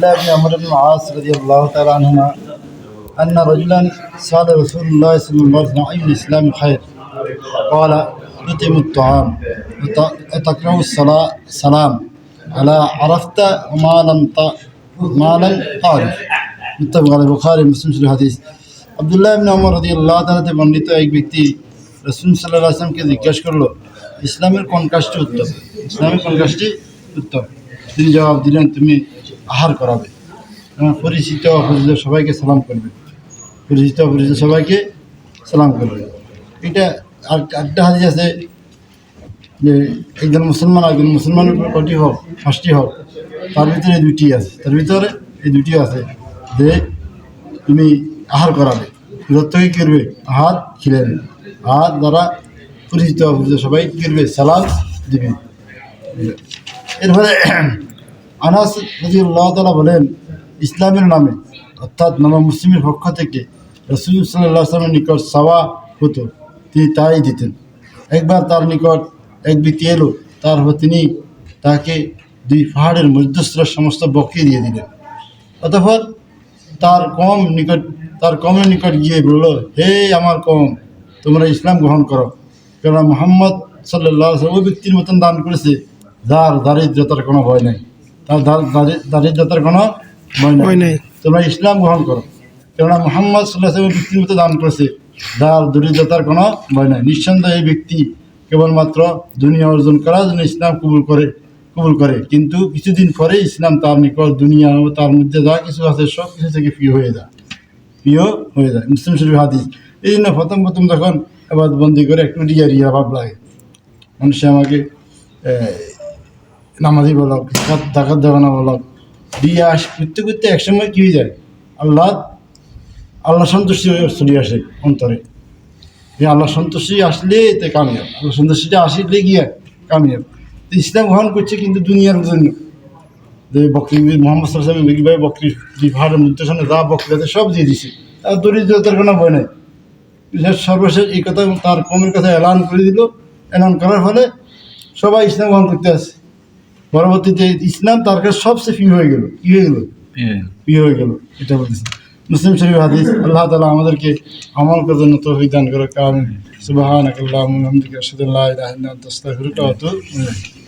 الله بن عمرو بن العاص رضي الله تعالى عنهما أن رجلا سأل رسول الله صلى الله عليه وسلم أي الإسلام خير؟ قال تطعم الطعام وتقرأ السلام على عرفت ما لم تعرف মুত্তাফাক আলাইহি বুখারী মুসলিম শরীফ হাদিস। আব্দুল্লাহ ইবনে ওমর রাদিয়াল্লাহু তাআলা থেকে বর্ণিত এক ব্যক্তি রাসূল সাল্লাল্লাহু আলাইহি ওয়াসাল্লামকে জিজ্ঞাসা করলো ইসলামের কোন কাজটি উত্তম, ইসলামের কোন কাজটি উত্তম। তিনি জবাব দিলেন তুমি আহার করাবে, পরিচিত অপরিচিত সবাইকে সালাম করবে, পরিচিত অপরিচিত সবাইকে সালাম করবে। এটা একটা হাদিস আছে যে একজন মুসলমান একজন মুসলমানের উপর কটি হোক 5টি হোক, তার ভিতরে দুইটি আছে, তার ভিতরে এই দুটি আছে যে তুমি আহার করাবে, দত্তকে কী করবে আহার খিলাবে, আর দ্বারা পরিচিত অপরিচিত সবাই কী করবে সালাম দিবে। এরপরে আনাস রাদিয়াল্লাহু তাআলা বলেন ইসলামের নামে অর্থাৎ নবী মুসলিমের পক্ষ থেকে রাসূল সাল্লাল্লাহু আলাইহি ওয়াসাল্লামের নিকট চাওয়া হতো, তিনি তাই দিতেন। একবার তার নিকট এক ব্যক্তি এলো, তারপর তিনি তাকে 2 পাহাড়ের মধ্যস্থ সমস্ত বকরি দিয়ে দিলেন। অতঃপর তার কমের নিকট গিয়ে বলল, হে আমার কম, তোমরা ইসলাম গ্রহণ করো, কেননা মুহাম্মদ সাল্লাল্লাহু আলাইহি ওয়াসাল্লাম ওই ব্যক্তির মতন দান করেছে যার দারিদ্রতার কোনো ভয় নাই, তার দারিদ্রতার কোনো ভয় নাই, তোমরা ইসলাম গ্রহণ করো, কেননা মুহাম্মদ সাল্লাল্লাহু আলাইহি ওয়াসাল্লাম ওই ব্যক্তির মতো দান করেছে যার দরিদ্রতার কোনো ভয় নাই। নিঃসন্দেহে এই ব্যক্তি কেবলমাত্র দুনিয়া অর্জন করার জন্য ইসলাম কবুল করে, কিন্তু কিছুদিন পরে ইসলাম তার নিকট দুনিয়া ও তার মধ্যে যা কিছু আছে সব কিছু থেকে প্রিয় হয়ে যায়। মুসলিম শরীফ হাদিস। এই জন্য প্রথম যখন আবার বন্দি করে একটু রিয়া ভাব লাগে, মানুষে আমাকে নামাজি বলক, ডাকাত দেওয়ানা বলক, রিয়া করতে একসময় কী হয়ে যায়, আল্লাহ সন্তুষ্টি চলে আসে অন্তরে। আল্লাহ সন্তুষ্টি আসলে এতে কামিয়াব, আল্লাহ সন্তুষ্টিটা আসলে গিয়ে কামিয়াব। ইসলাম গ্রহণ করছে কিন্তু দুনিয়ার জন্য, যে বকরি মোহাম্মদ সাল্লাল্লাহু আলাইহি ওয়াসাল্লাম ভাই বকরি পাহাড়ের মধ্যে যা বকরি আছে সব দিয়ে দিছে, তার দরিদ্রতার কোনো ভয় নাই। সর্বশেষ এই কথা তার কমের কথা এলান করে দিল, এলান করার ফলে সবাই ইসলাম গ্রহণ করতে আসে। পরবর্তীতে ইসলাম তার কাছে সবচেয়ে প্রিয় হয়ে গেল, প্রিয় হয়ে গেল, এটা বলতেছে মুসলিম শরীফ হাদিস। আল্লাহ তাআলা আমাদেরকে আমল করার জন্য তৌফিক দান করুক। আমিন। সুবহানাকাল্লাহুম্মা ওয়া বিহামদিকা আশহাদু আল্লা ইলাহা ইল্লা আনতা আস্তাগফিরুকা ওয়া আতুবু ইলাইক।